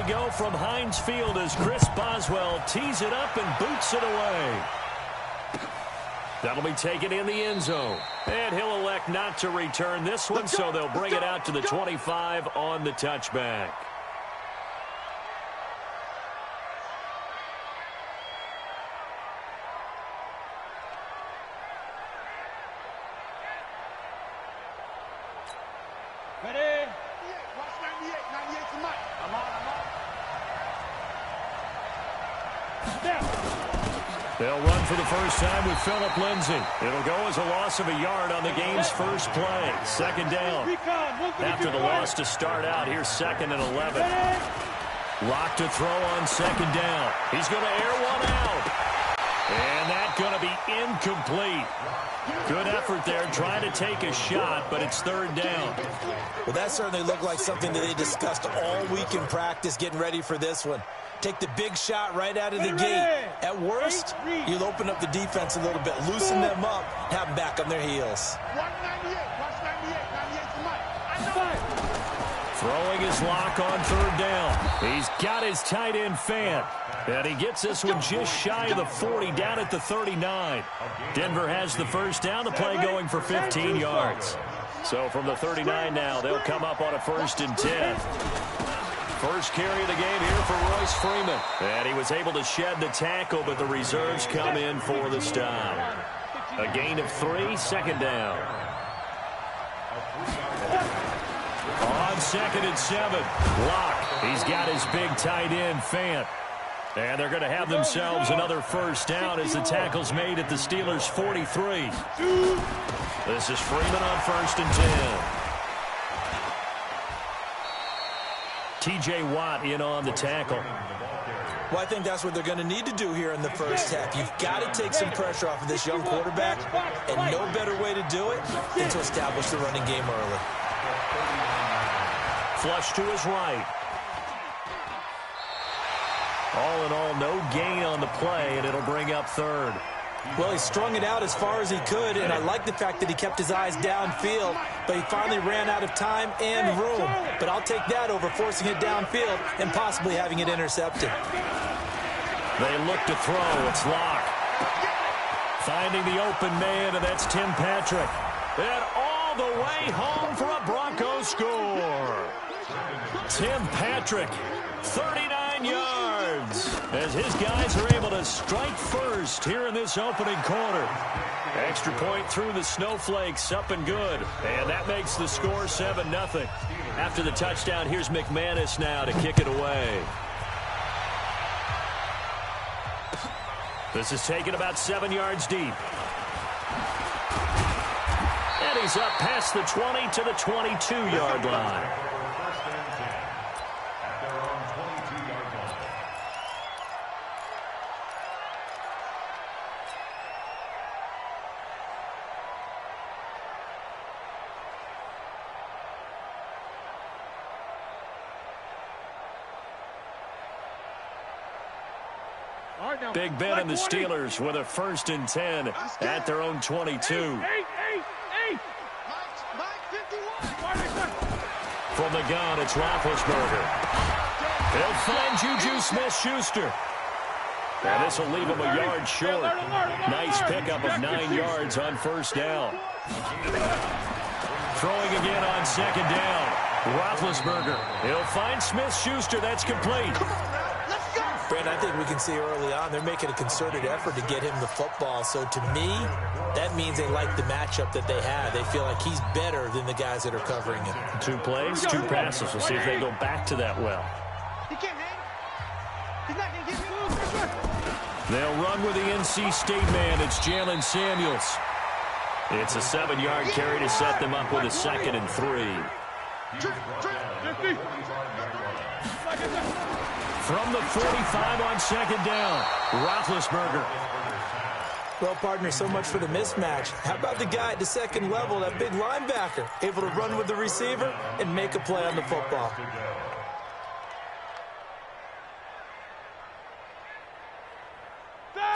go from Heinz Field as Chris Boswell tees it up and boots it away. That'll be taken in the end zone. And he'll elect not to return this one, so they'll bring it out to the 25 on the touchback. Ready? Watch 98. 98 to Mike. I'm on. They'll run for the first time with Phillip Lindsay. It'll go as a loss of a yard on the game's first play. Second down. After the loss to start out, here's 2nd and 11. Lock to throw on 2nd down. He's going to air one out. And that's going to be incomplete. Good effort there, trying to take a shot, but it's 3rd down. Well, that certainly looked like something that they discussed all week in practice, getting ready for this one. Take the big shot right out of the gate. At worst, you'll open up the defense a little bit, loosen them up, have them back on their heels. Throwing his lock on 3rd down. He's got his tight end Fant. And he gets this one just shy of the 40, down at the 39. Denver has the first down, the play going for 15 yards. So from the 39 now, they'll come up on a 1st and 10. First carry of the game here for Royce Freeman. And he was able to shed the tackle, but the reserves come in for the stop. A gain of 3, 2nd down. On 2nd and 7, Locke. He's got his big tight end, Fant. And they're going to have themselves another first down as the tackle's made at the Steelers' 43. This is Freeman on 1st and 10. T.J. Watt in on the tackle. Well, I think that's what they're going to need to do here in the first half. You've got to take some pressure off of this young quarterback, and no better way to do it than to establish the running game early. Flush to his right. All in all, no gain on the play, and it'll bring up 3rd. Well, he strung it out as far as he could, and I like the fact that he kept his eyes downfield, but he finally ran out of time and room. But I'll take that over forcing it downfield and possibly having it intercepted. They look to throw. It's Locke. Finding the open man, and that's Tim Patrick. And all the way home for a Broncos score. Tim Patrick, 39 yards, as his guys are able to strike first here in this opening quarter. Extra point through the snowflakes, up and good. And that makes the score 7-0. After the touchdown, here's McManus now to kick it away. This is taken about 7 yards deep. And he's up past the 20 to the 22-yard line. Big Ben and the Steelers with a 1st and 10 at their own 22. From the gun, it's Roethlisberger. He'll find Juju Smith-Schuster. And this will leave him a yard short. Nice pickup of 9 yards on 1st down. Throwing again on 2nd down. Roethlisberger. He'll find Smith-Schuster. That's complete. Brent, I think we can see early on they're making a concerted effort to get him the football. So to me, that means they like the matchup that they have. They feel like he's better than the guys that are covering him. 2 plays, 2 passes. We'll see if they go back to that well. He can't hang. He's not going to get moved. They'll run with the NC State man. It's Jalen Samuels. It's a 7-yard carry to set them up with a 2nd and 3. From the 45 on 2nd down, Roethlisberger. Well, partner, so much for the mismatch. How about the guy at the 2nd level, that big linebacker, able to run with the receiver and make a play on the football?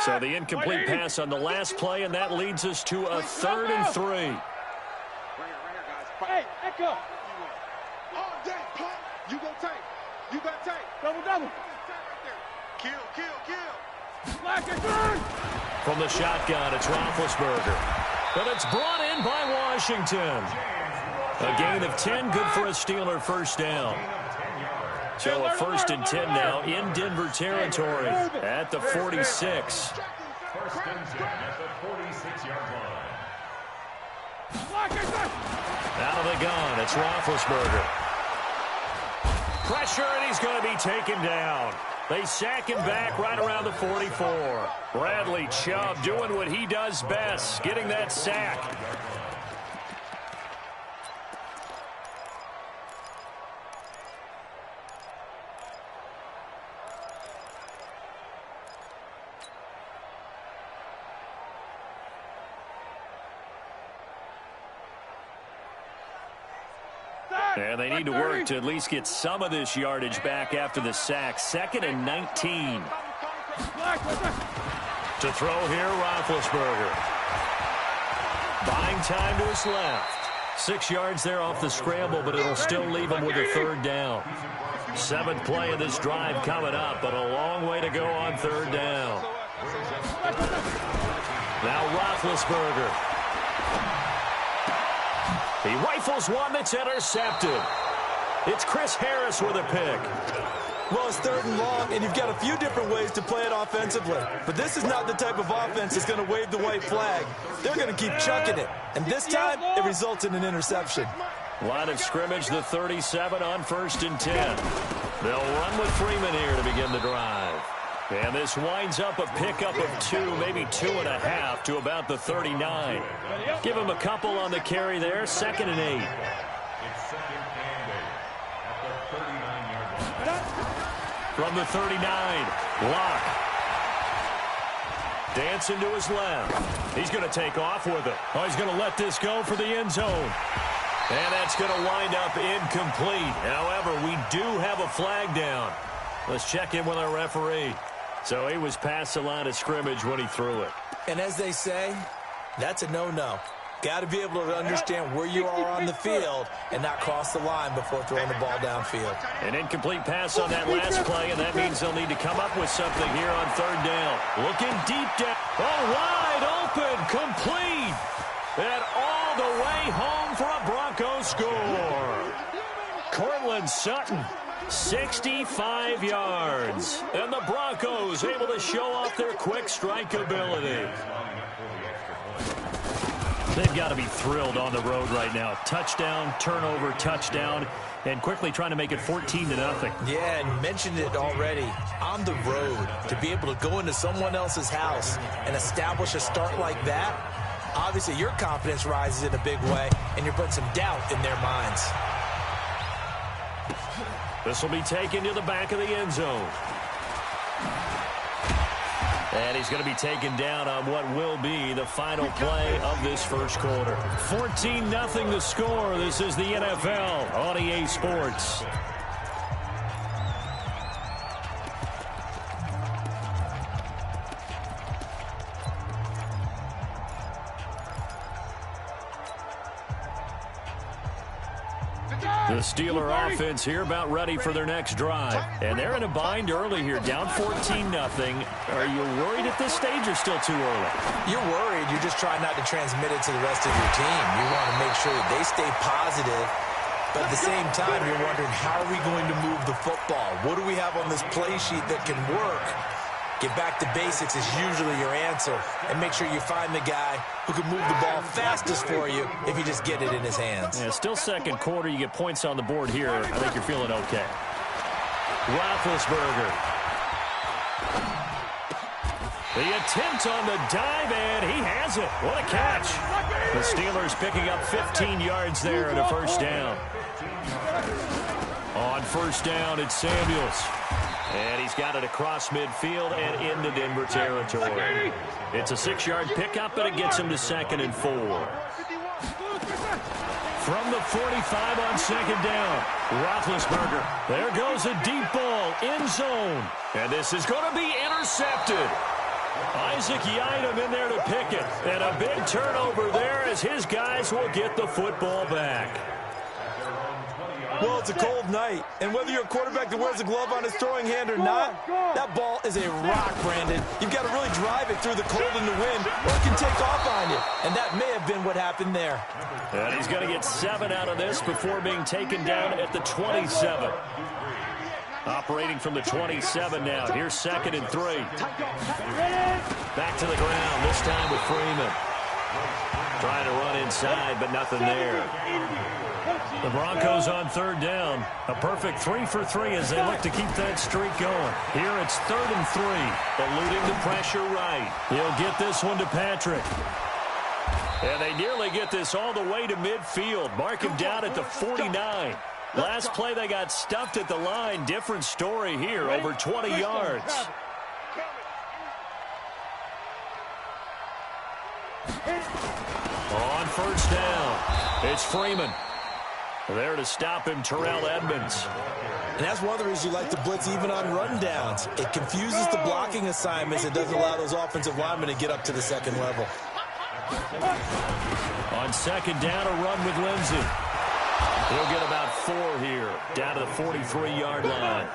So the incomplete pass on the last play, and that leads us to a 3rd and 3. Right here, guys. Hey, echo. All day, pump. You go take. You got tight. Double. Kill. From the shotgun, it's Roethlisberger. But it's brought in by Washington. A gain of 10, good for a Steeler first down. So a 1st and 10 now in Denver territory at the 46. First and 10 at the 46-yard line. Out of the gun, it's Roethlisberger. Pressure, and he's going to be taken down. They sack him back right around the 44. Bradley Chubb doing what he does best, getting that sack. And they need to work to at least get some of this yardage back after the sack. 2nd and 19. To throw here, Roethlisberger. Buying time to his left. 6 yards there off the scramble, but it'll still leave him with a 3rd down. 7th play of this drive coming up, but a long way to go on 3rd down. Now Roethlisberger. He rifles one that's intercepted. It's Chris Harris with a pick. Well, it's 3rd and long, and you've got a few different ways to play it offensively. But this is not the type of offense that's going to wave the white flag. They're going to keep chucking it. And this time, it results in an interception. Line of scrimmage, the 37 on 1st and 10. They'll run with Freeman here to begin the drive. And this winds up a pickup of 2, maybe 2.5 to about the 39. Give him a couple on the carry there, 2nd and 8. It's 2nd and 8 at the 39-yard line. From the 39, Locke. Dancing to his left. He's going to take off with it. Oh, he's going to let this go for the end zone. And that's going to wind up incomplete. However, we do have a flag down. Let's check in with our referee. So he was past the line of scrimmage when he threw it. And as they say, that's a no-no. Got to be able to understand where you are on the field and not cross the line before throwing the ball downfield. An incomplete pass on that last play, and that means they'll need to come up with something here on 3rd down. Looking deep down. Oh, wide open, complete. And all the way home for a Broncos score. Cortland Sutton. 65 yards. And the Broncos able to show off their quick strike ability. They've got to be thrilled on the road right now. Touchdown, turnover, touchdown, and quickly trying to make it 14-0. Yeah, and mentioned it already. On the road, to be able to go into someone else's house and establish a start like that, obviously your confidence rises in a big way, and you're putting some doubt in their minds. This will be taken to the back of the end zone. And he's going to be taken down on what will be the final play of this first quarter. 14-0 the score. This is the NFL on EA Sports. The Steeler offense here about ready for their next drive. And they're in a bind early here, down 14-0. Are you worried at this stage or still too early? You're worried. You're just trying not to transmit it to the rest of your team. You want to make sure that they stay positive. But at the same time, you're wondering, how are we going to move the football? What do we have on this play sheet that can work? Get back to basics is usually your answer. And make sure you find the guy who can move the ball fastest for you if you just get it in his hands. Yeah, still second quarter. You get points on the board here. I think you're feeling okay. Roethlisberger. The attempt on the dive, and he has it. What a catch. The Steelers picking up 15 yards there and a first down. On first down, it's Samuels. And he's got it across midfield and into Denver territory. It's a 6-yard pickup, but it gets him to 2nd and 4. From the 45 on 2nd down, Roethlisberger. There goes a deep ball, end zone. And this is going to be intercepted. Isaac Yiadom in there to pick it. And a big turnover there as his guys will get the football back. Well, it's a cold night, and whether you're a quarterback that wears a glove on his throwing hand or not, that ball is a rock, Brandon. You've got to really drive it through the cold and the wind, or it can take off on you, and that may have been what happened there. And he's going to get 7 out of this before being taken down at the 27. Operating from the 27 now. Here's 2nd and 3. Back to the ground, this time with Freeman. Trying to run inside, but nothing there. The Broncos on 3rd down. A perfect 3 for 3 as they look to keep that streak going. Here it's 3rd and 3. Eluding the pressure right. He'll get this one to Patrick. And they nearly get this all the way to midfield. Mark him down at the 49. Last play they got stuffed at the line. Different story here, over 20 yards. On 1st down, it's Freeman. There to stop him, Terrell Edmonds. And that's one of the reasons you like to blitz even on rundowns. It confuses the blocking assignments. It doesn't allow those offensive linemen to get up to the 2nd level. On 2nd down, a run with Lindsey. He'll get about 4 here, down to the 43-yard line.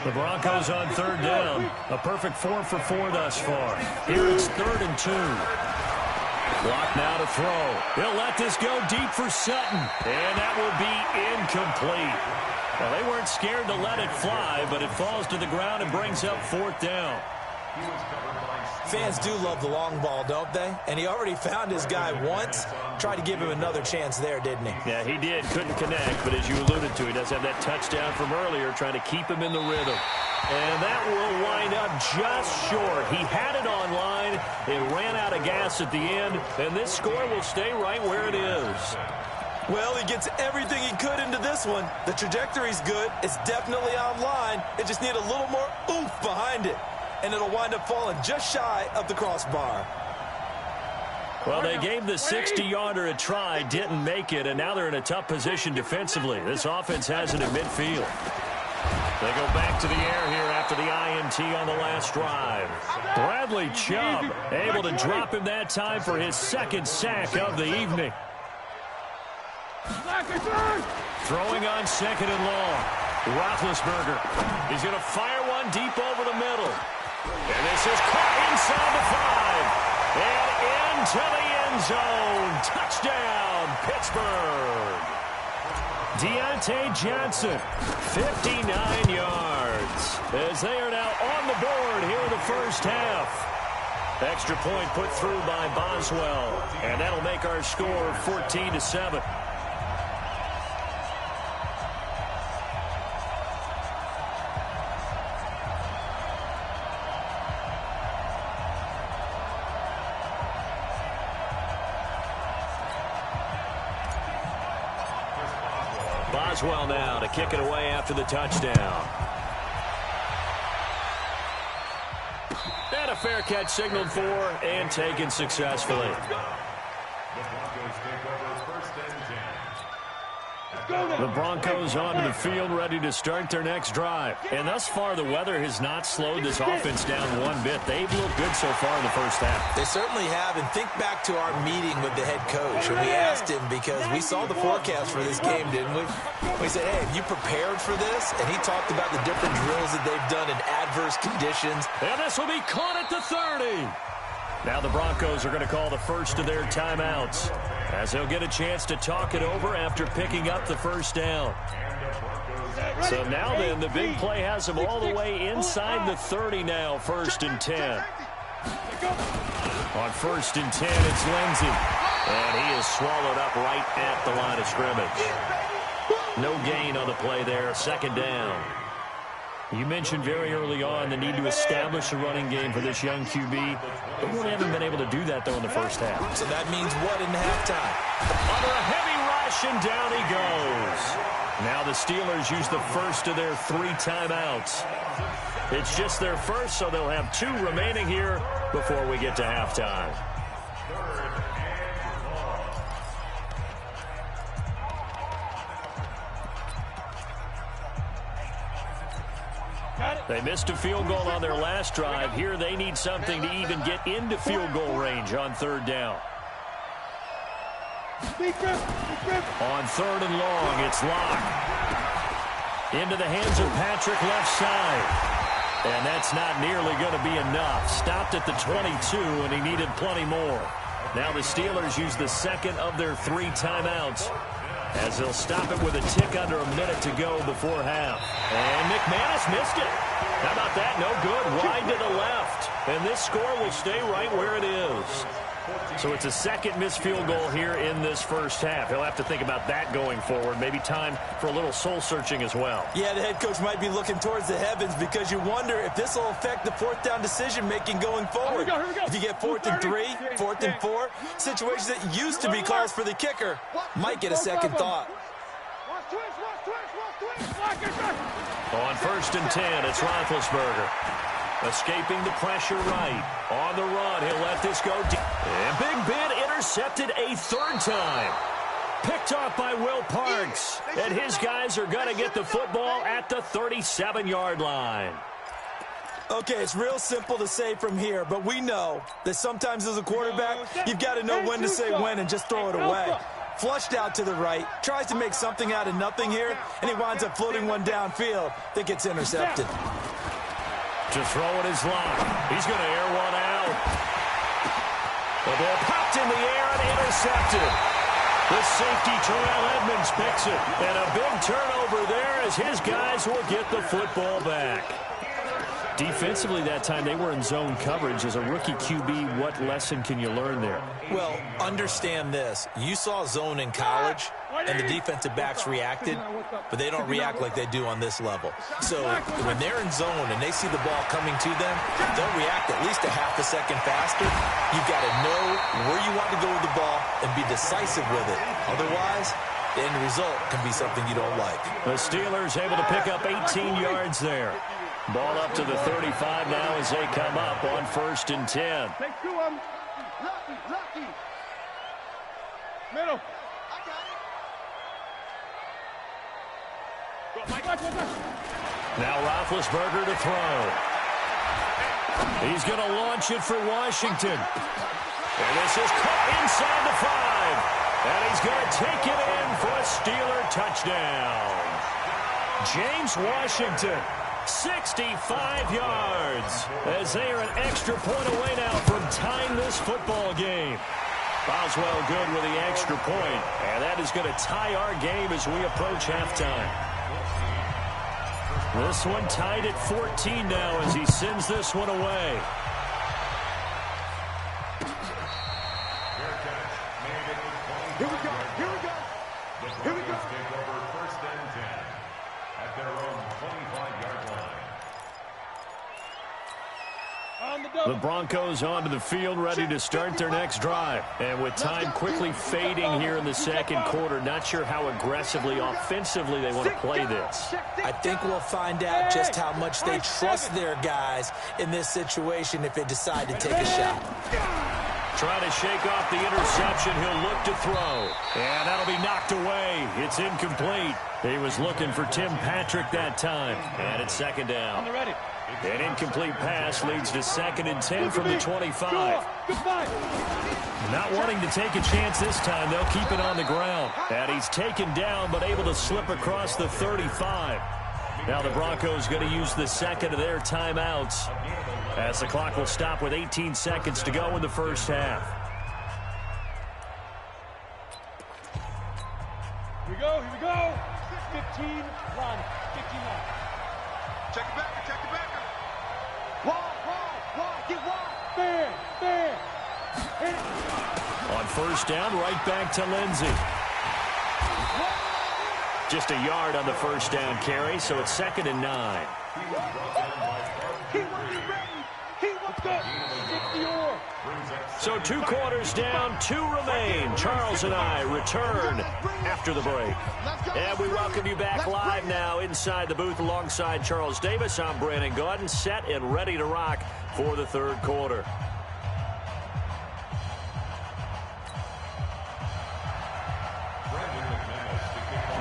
The Broncos on 3rd down. A perfect 4 for 4 thus far. Here it's 3rd and 2. Block now to throw. He'll let this go deep for Sutton. And that will be incomplete. Well, they weren't scared to let it fly, but it falls to the ground and brings up 4th down. Fans do love the long ball, don't they? And he already found his guy once. Tried to give him another chance there, didn't he? Yeah, he did. Couldn't connect, but as you alluded to, he does have that touchdown from earlier, trying to keep him in the rhythm. And that will wind up just short. He had it on line. It ran out of gas at the end, and this score will stay right where it is. Well, he gets everything he could into this one. The trajectory's good. It's definitely on line. It just needs a little more oomph behind it. And it'll wind up falling just shy of the crossbar. Well, they gave the 60-yarder a try, didn't make it, and now they're in a tough position defensively. This offense has it at midfield. They go back to the air here after the INT on the last drive. Bradley Chubb able to drop him that time for his 2nd sack of the evening. Throwing on 2nd and long. Roethlisberger. He's going to fire one deep over the middle. And this is caught inside the 5. And into the end zone. Touchdown, Pittsburgh. Deontay Johnson, 59 yards. As they are now on the board here in the first half. Extra point put through by Boswell. And that'll make our score 14-7. Boswell now to kick it away after the touchdown. And a fair catch signaled for and taken successfully. The Broncos onto the field, ready to start their next drive. And thus far, the weather has not slowed this offense down one bit. They've looked good so far in the first half. They certainly have. And think back to our meeting with the head coach. And we asked him, because we saw the forecast for this game, didn't we? We said, hey, have you prepared for this? And he talked about the different drills that they've done in adverse conditions. And this will be caught at the 30. Now the Broncos are going to call the first of their timeouts, as they'll get a chance to talk it over after picking up the first down. So now then, the big play has them all the way inside the 30 now, 1st and 10. On 1st and 10, it's Lindsey. And he is swallowed up right at the line of scrimmage. No gain on the play there, 2nd down. You mentioned very early on the need to establish a running game for this young QB. They really haven't been able to do that, though, in the first half. So that means what in halftime? Under a heavy rush, and down he goes. Now the Steelers use the first of their 3 timeouts. It's just their first, so they'll have 2 remaining here before we get to halftime. They missed a field goal on their last drive. Here they need something to even get into field goal range on 3rd down. On 3rd and long, it's Locke. Into the hands of Patrick left side. And that's not nearly going to be enough. Stopped at the 22, and he needed plenty more. Now the Steelers use the second of their 3 timeouts, as they'll stop it with a tick under a minute to go before half. And McManus missed it. How about that? No good. Wide to the left. And this score will stay right where it is. So it's a second missed field goal here in this first half. He'll have to think about that going forward. Maybe time for a little soul-searching as well. Yeah, the head coach might be looking towards the heavens because you wonder if this will affect the 4th down decision-making going forward. Here we go. If you get 4th and 3, 4th and 4, situations that used to be calls for the kicker might get a second thought. On 1st and 10, it's Roethlisberger. Escaping the pressure right. On the run, he'll let this go deep. And Big Ben intercepted a 3rd time. Picked off by Will Parks. And his guys are going to get the football at the 37-yard line. Okay, it's real simple to say from here, but we know that sometimes as a quarterback, you've got to know when to say when and just throw it away. Flushed out to the right, tries to make something out of nothing here, and he winds up floating one downfield that gets intercepted. To throw it is Locke. He's going to air one out. The ball popped in the air and intercepted. The safety, Terrell Edmonds, picks it. And a big turnover there as his guys will get the football back. Defensively that time, they were in zone coverage. As a rookie QB, what lesson can you learn there? Well, understand this. You saw zone in college, and the defensive backs reacted, but they don't react like they do on this level. So when they're in zone and they see the ball coming to them, they'll react at least a half a second faster. You've got to know where you want to go with the ball and be decisive with it. Otherwise, the end result can be something you don't like. The Steelers able to pick up 18 yards there. Ball up to the 35 now as they come up on 1st and 10. Take 2 of them. Lucky. Middle. Now Roethlisberger to throw. He's going to launch it for Washington. And this is caught inside the 5. And he's going to take it in for a Steeler touchdown. James Washington, 65 yards, as they are an extra point away now from tying this football game. Boswell good with the extra point, and that is going to tie our game as we approach halftime. This one tied at 14 now as he sends this one away. Here we go. Take over 1st and 10 at their own 25-yard line. The Broncos onto the field, ready to start their next drive. And with time quickly fading here in the second quarter, not sure how aggressively, offensively they want to play this. I think we'll find out just how much they trust their guys in this situation if they decide to take a shot. Trying to shake off the interception. He'll look to throw. And that'll be knocked away. It's incomplete. He was looking for Tim Patrick that time. And it's 2nd down. An incomplete pass leads to 2nd and 10 from the 25. Not wanting to take a chance this time. They'll keep it on the ground. And he's taken down but able to slip across the 35. Now the Broncos going to use the second of their timeouts, as the clock will stop with 18 seconds to go in the first half. Here we go. 15, run. 15 left. Check it back. Wide, get wide. Fair. On 1st down, right back to Lindsey. Just a yard on the 1st down carry, so it's 2nd and 9. So 2 quarters down, 2 remain. Charles and I return after the break. And we welcome you back live now inside the booth alongside Charles Davis. I'm Brandon Gaudin, set and ready to rock for the 3rd quarter.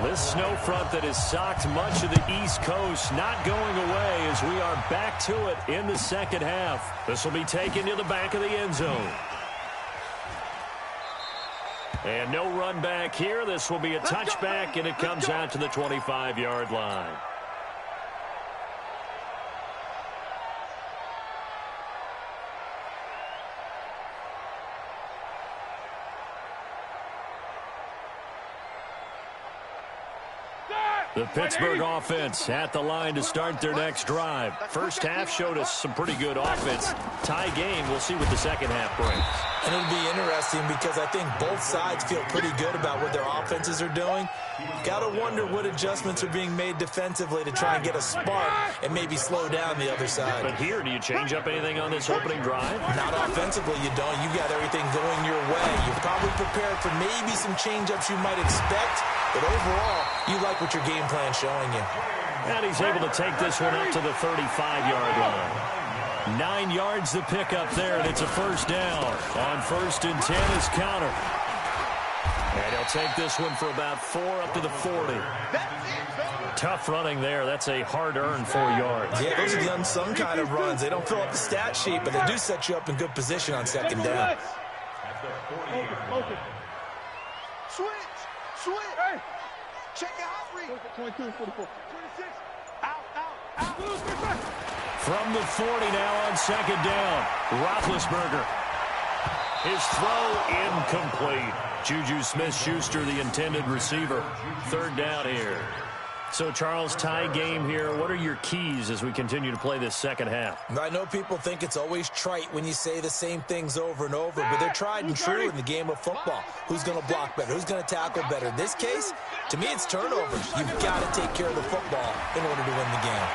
This snow front that has socked much of the East Coast not going away as we are back to it in the second half. This will be taken to the back of the end zone. And no run back here. This will be a touchback, and it comes out to the 25-yard line. The Pittsburgh offense at the line to start their next drive. First half showed us some pretty good offense. Tie game. We'll see what the second half brings. And it'll be interesting because I think both sides feel pretty good about what their offenses are doing. Got to wonder what adjustments are being made defensively to try and get a spark and maybe slow down the other side. But here, do you change up anything on this opening drive? Not offensively, you don't. You got everything going your way. You're probably prepared for maybe some change-ups you might expect, but overall, you like what your game plan's showing you. And he's able to take this one up to the 35-yard line. 9 yards to pick up there, and it's a first down. On 1st and 10 is counter. And he'll take this one for about 4 up to the 40. Tough running there. That's a hard-earned 4 yards. Yeah, those are the unsung kind of runs. They don't fill up the stat sheet, but they do set you up in good position on second down. Switch! Hey! Check out, 22, 44, 26. Out. From the 40 now on second down. Roethlisberger. His throw incomplete. Juju Smith-Schuster, the intended receiver. Third down here. So, Charles, tie game here. What are your keys as we continue to play this second half? I know people think it's always trite when you say the same things over and over, but they're tried and true in the game of football. Who's going to block better? Who's going to tackle better? In this case, to me, it's turnovers. You've got to take care of the football in order to win the game.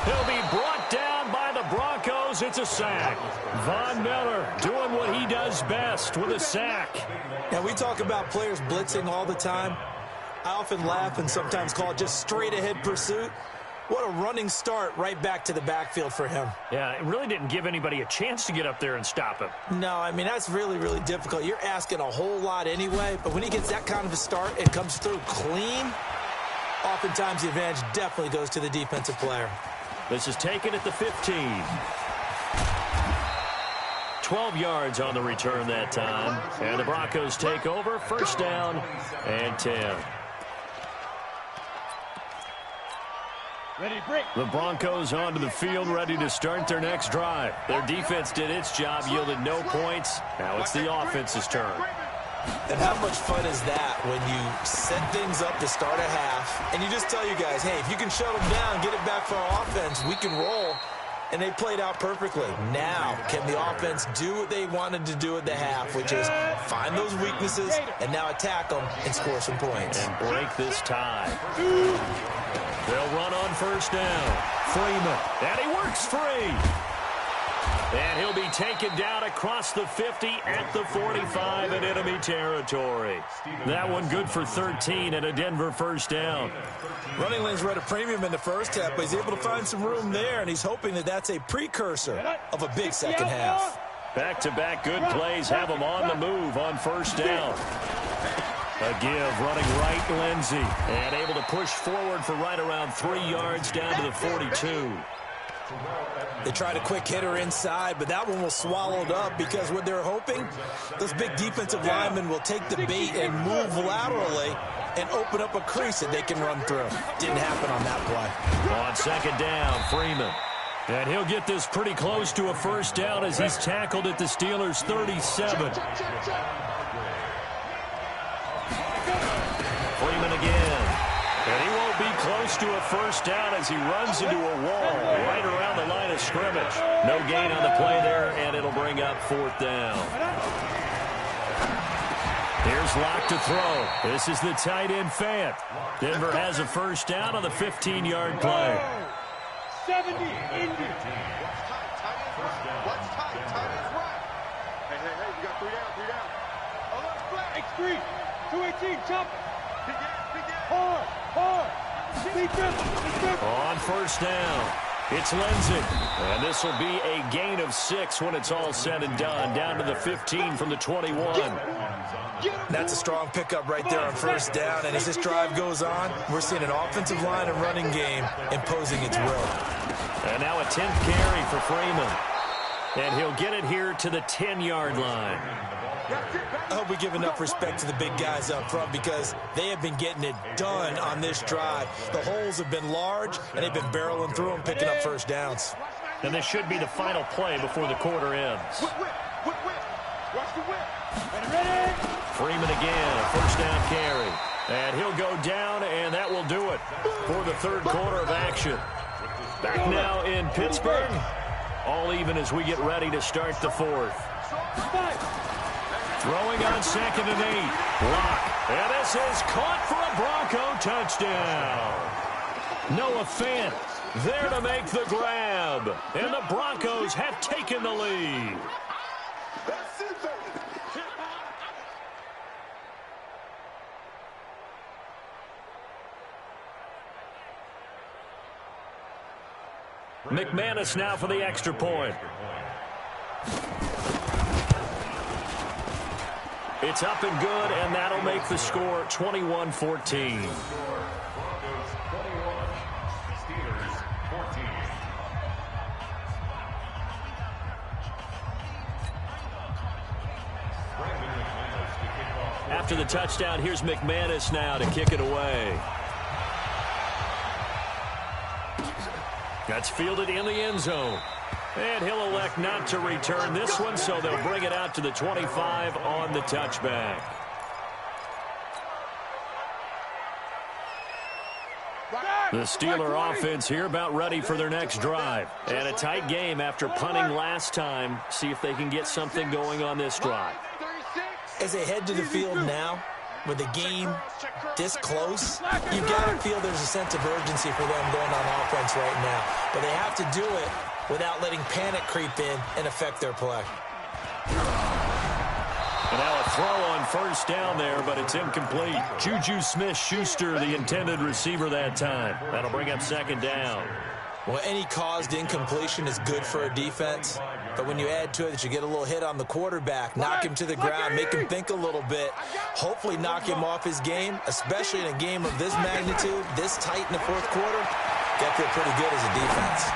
He'll be brought down by the Broncos. It's a sack. Von Miller doing what he does best with a sack. Now, we talk about players blitzing all the time. I often laugh and sometimes call it just straight-ahead pursuit. What a running start right back to the backfield for him. Yeah, it really didn't give anybody a chance to get up there and stop him. No, I mean, that's really, really difficult. You're asking a whole lot anyway, but when he gets that kind of a start and comes through clean, oftentimes the advantage definitely goes to the defensive player. This is taken at the 15. 12 yards on the return that time. And the Broncos take over. First down and 10. Ready, break. The Broncos onto the field, ready to start their next drive. Their defense did its job, yielded no points. Now it's the offense's turn. And how much fun is that when you set things up to start a half, and you just tell you guys, hey, if you can shut them down, get it back for our offense, we can roll. And they played out perfectly. Now, can the offense do what they wanted to do at the half, which is find those weaknesses and now attack them and score some points. And break this tie. They'll run on first down. Freeman. And he works free. And he'll be taken down across the 50 at the 45 in enemy territory. That one good for 13 and a Denver first down. Running lanes were at a premium in the first half, but he's able to find some room there, and he's hoping that that's a precursor of a big second half. Back-to-back good plays have him on the move on first down. A give running right, Lindsey. And able to push forward for right around 3 yards down to the 42. They tried a quick hitter inside, but that one was swallowed up because what they're hoping, those big defensive linemen will take the bait and move laterally and open up a crease that they can run through. Didn't happen on that play. On second down, Freeman. And he'll get this pretty close to a first down as he's tackled at the Steelers' 37. Freeman again. And he won't be close to a first down as he runs into a wall right around the line of scrimmage. No gain on the play there, and it'll bring up fourth down. Here's Locke to throw. This is the tight end, Fant. Denver has a first down on the 15-yard play. 70, Indy. What's tight? Tight is right. Hey, you got 3 down. X3, 218, chop. Big down. Hard. Defense. On first down, it's Lindsey. And this will be a gain of 6 when it's all said and done. Down to the 15 from the 21. That's a strong pickup right there on first down. And as this drive goes on, we're seeing an offensive line and running game imposing its will. And now a 10th carry for Freeman. And he'll get it here to the 10-yard line. I hope we give enough respect to the big guys up front because they have been getting it done on this drive. The holes have been large, and they've been barreling through them, picking up first downs. And this should be the final play before the quarter ends. Watch the whip. Ready? Freeman again, a first down carry. And he'll go down, and that will do it for the third quarter of action. Back now in Pittsburgh. All even as we get ready to start the fourth. Throwing on 2nd and 8. Block. And this is caught for a Bronco touchdown. Noah Fant there to make the grab. And the Broncos have taken the lead. McManus now for the extra point. It's up and good, and that'll make the score 21-14. After the touchdown, here's McManus now to kick it away. That's fielded in the end zone. And he'll elect not to return this one, so they'll bring it out to the 25 on the touchback. The Steeler offense here about ready for their next drive. And a tight game after punting last time. See if they can get something going on this drive. As they head to the field now, with the game this close, you got to feel there's a sense of urgency for them going on offense right now. But they have to do it without letting panic creep in and affect their play. And now a throw on first down there, but it's incomplete. Juju Smith-Schuster, the intended receiver that time. That'll bring up 2nd down. Well, any caused incompletion is good for a defense. But when you add to it that you get a little hit on the quarterback, knock him to the ground, make him think a little bit, hopefully knock him off his game, especially in a game of this magnitude, this tight in the fourth quarter, got to feel pretty good as a defense.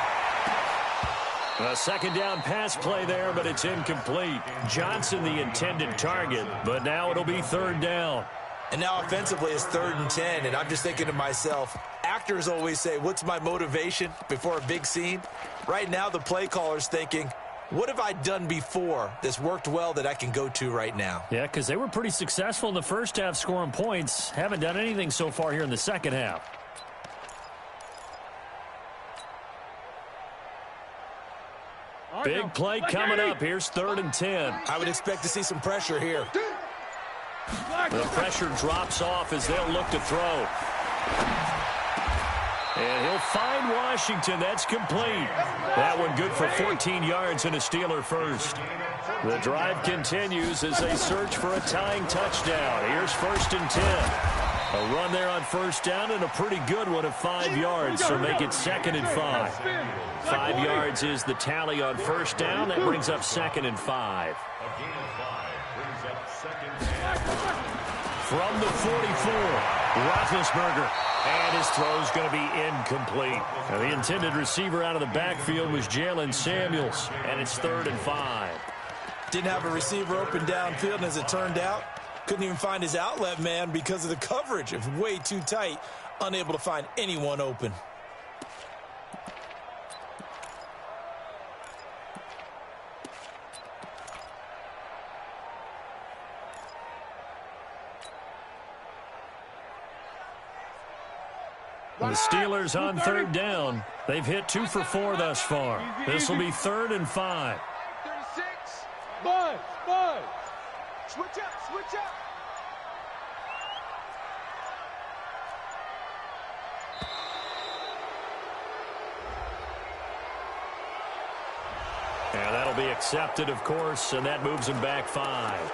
A 2nd down pass play there, but it's incomplete. Johnson the intended target, but now it'll be 3rd down. And now offensively it's 3rd and 10, and I'm just thinking to myself, actors always say, what's my motivation before a big scene? Right now the play caller's thinking, what have I done before that's worked well that I can go to right now? Yeah, because they were pretty successful in the first half scoring points. Haven't done anything so far here in the second half. Big play coming up. Here's 3rd and 10. I would expect to see some pressure here. The pressure drops off as they'll look to throw. And he'll find Washington. That's complete. That one good for 14 yards and a Steeler first. The drive continues as they search for a tying touchdown. Here's 1st and 10. A run there on first down and a pretty good one of 5 yards, so make it 2nd and 5. 5 yards is the tally on first down. That brings up 2nd and 5. From the 44, Roethlisberger. And his throw's going to be incomplete. Now, the intended receiver out of the backfield was Jalen Samuels, and it's 3rd and 5. Didn't have a receiver open downfield, and as it turned out, couldn't even find his outlet man because of the coverage. It was way too tight, unable to find anyone open. The Steelers on 3rd down. They've hit 2 for 4 thus far. This will be 3rd and 5. 36. Bud. Switch up. And that'll be accepted, of course, and that moves him back 5.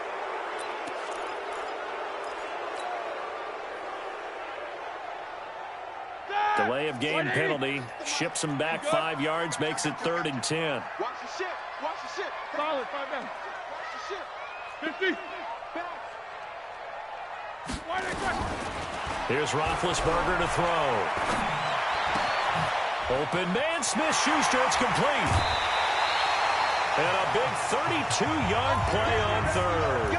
Delay of game penalty. Ships him back 5 yards, makes it 3rd and 10. Watch the ship. Solid, 5 down. Watch the ship. 50. Here's Roethlisberger to throw. Open man, Smith-Schuster, it's complete. And a big 32-yard play on third.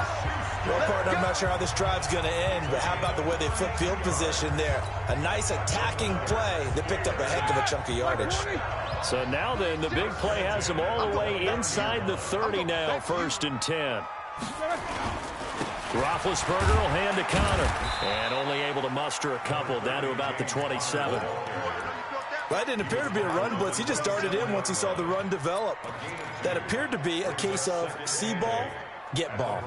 Well, partner, I'm not sure how this drive's going to end, but how about the way they flip field position there? A nice attacking play that picked up a heck of a chunk of yardage. So now then, the big play has them all the way inside the 30 now, 1st and 10. Roethlisberger will hand to Connor. And only able to muster a couple down to about the 27. Well, that didn't appear to be a run blitz. He just darted in once he saw the run develop. That appeared to be a case of see ball, get ball.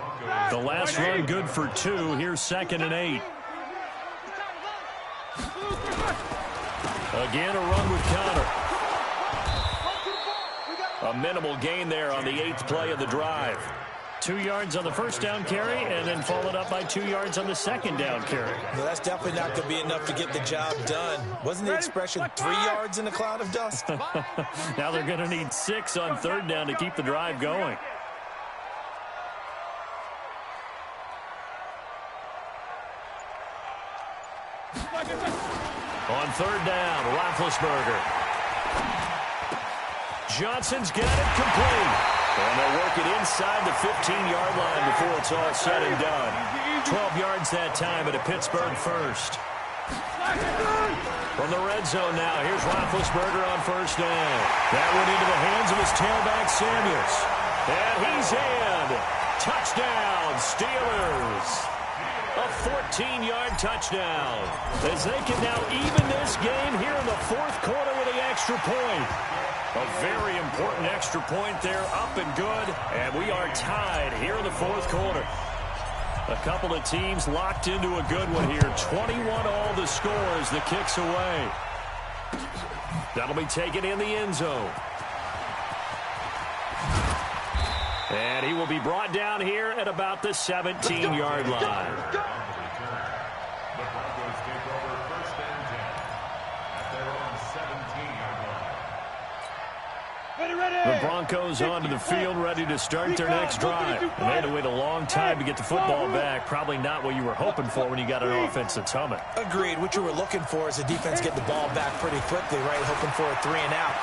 The last run good for 2. Here's 2nd and 8. Again, a run with Connor. A minimal gain there on the 8th play of the drive. 2 yards on the first down carry, and then followed up by 2 yards on the second down carry. Well, that's definitely not going to be enough to get the job done. Wasn't the expression 3 yards in a cloud of dust? Now they're going to need 6 on 3rd down to keep the drive going. On 3rd down, Roethlisberger. Johnson's got it complete. And they'll work it inside the 15-yard line before it's all said and done. 12 yards that time at a Pittsburgh first. From the red zone now, here's Roethlisberger on 1st down. That went into the hands of his tailback, Samuels. And he's in. Touchdown, Steelers. A 14-yard touchdown. As they can now even this game here in the 4th quarter with the extra point. A very important extra point there, up and good. And we are tied here in the 4th quarter. A couple of teams locked into a good one here. 21 all the score as the kick's away. That'll be taken in the end zone. And he will be brought down here at about the 17-yard line. The Broncos onto the field, ready to start their next drive. And they had to wait a long time to get the football back. Probably not what you were hoping for when you got an offense that's humming. Agreed. What you were looking for is the defense get the ball back pretty quickly, right? Hoping for a 3 and out.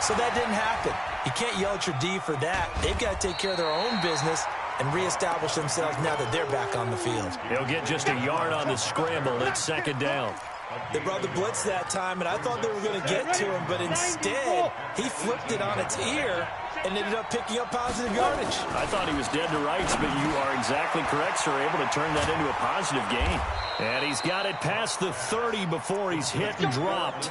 So that didn't happen. You can't yell at your D for that. They've got to take care of their own business and reestablish themselves now that they're back on the field. He'll get just a yard on the scramble. It's 2nd down. They brought the blitz that time, and I thought they were going to get to him, but instead, he flipped it on its ear and ended up picking up positive yardage. I thought he was dead to rights, but you are exactly correct, sir. Able to turn that into a positive gain. And he's got it past the 30 before he's hit and dropped.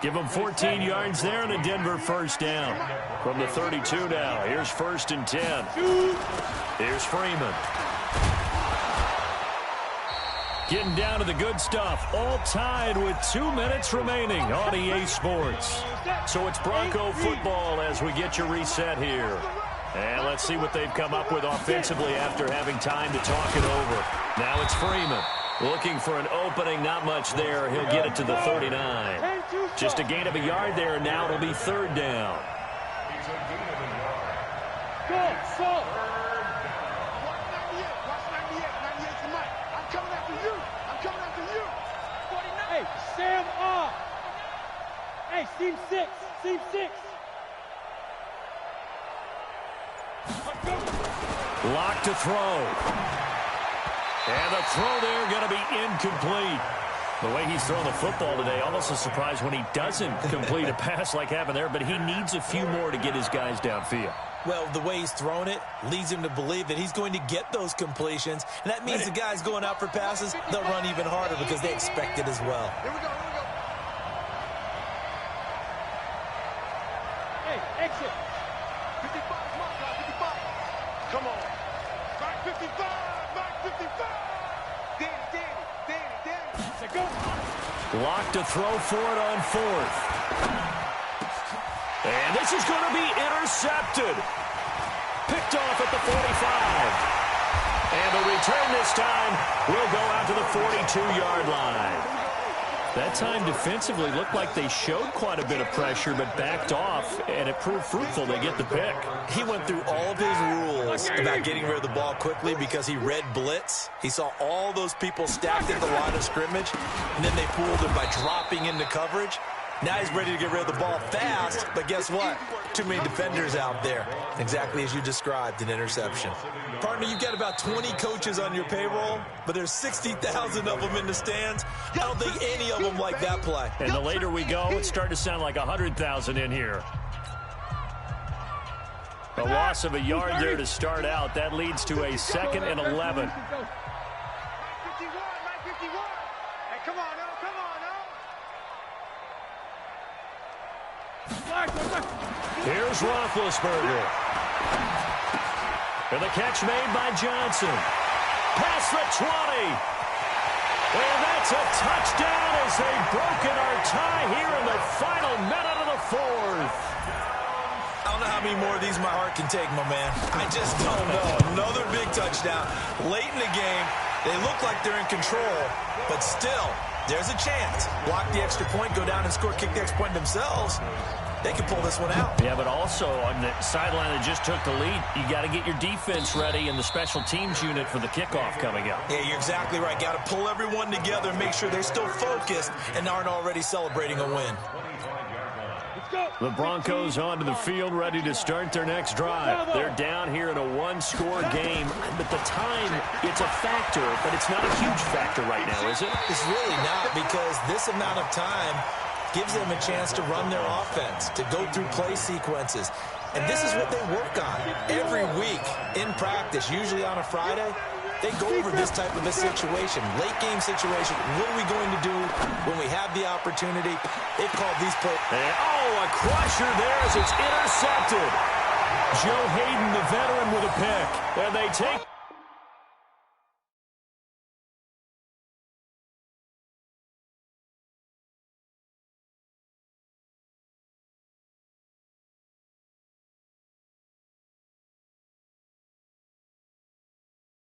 Give him 14 yards there and a Denver 1st down. From the 32 now, here's 1st and 10. Here's Freeman. Getting down to the good stuff. All tied with 2 minutes remaining on EA Sports. So it's Bronco football as we get your reset here. And let's see what they've come up with offensively after having time to talk it over. Now it's Freeman. Looking for an opening, not much there. He'll get it to the 39. Just a gain of a yard there, and now it'll be 3rd down. Go. Hey, Sam off. Hey, seam 6. Lock to throw. And the throw there going to be incomplete. The way he's throwing the football today, almost a surprise when he doesn't complete a pass like happened there, but he needs a few more to get his guys downfield. Well, the way he's thrown it leads him to believe that he's going to get those completions, and that means the guys going out for passes, they'll run even harder because they expect it as well. Here we go. Hey, exit. 55, come on, guys, 55. Come on. Back 55, back 55. Danny. Go. Lock to throw for it on 4th. And this is going to be intercepted. Picked off at the 45. And the return this time will go out to the 42-yard line. That time defensively looked like they showed quite a bit of pressure but backed off, and it proved fruitful. They get the pick. He went through all of his rules about getting rid of the ball quickly because he read blitz. He saw all those people stacked at the line of scrimmage, and then they fooled him by dropping into coverage. Now he's ready to get rid of the ball fast, but guess what? Too many defenders out there. Exactly as you described, an interception. Partner, you've got about 20 coaches on your payroll, but there's 60,000 of them in the stands. I don't think any of them like that play. And the later we go, it's starting to sound like 100,000 in here. A loss of a yard there to start out. That leads to a 2nd and 11. Here's Roethlisberger. And the catch made by Johnson. Past the 20. And that's a touchdown as they've broken our tie here in the final minute of the 4th. I don't know how many more of these my heart can take, my man. I just don't know. Another big touchdown. Late in the game, they look like they're in control, but still, there's a chance. Block the extra point, go down and score, kick the extra point themselves. They can pull this one out. Yeah, but also on the sideline that just took the lead, you got to get your defense ready and the special teams unit for the kickoff coming up. Yeah, you're exactly right. Got to pull everyone together and make sure they're still focused and aren't already celebrating a win. The Broncos onto the field, ready to start their next drive. They're down here in a one-score game, but the time, it's a factor, but it's not a huge factor right now, is it? It's really not, because this amount of time gives them a chance to run their offense, to go through play sequences. And this is what they work on every week in practice, usually on a Friday. They go over this type of a situation, late game situation. What are we going to do when we have the opportunity? They've called these plays. Oh, a crusher there as it's intercepted. Joe Hayden, the veteran, with a pick. And they take...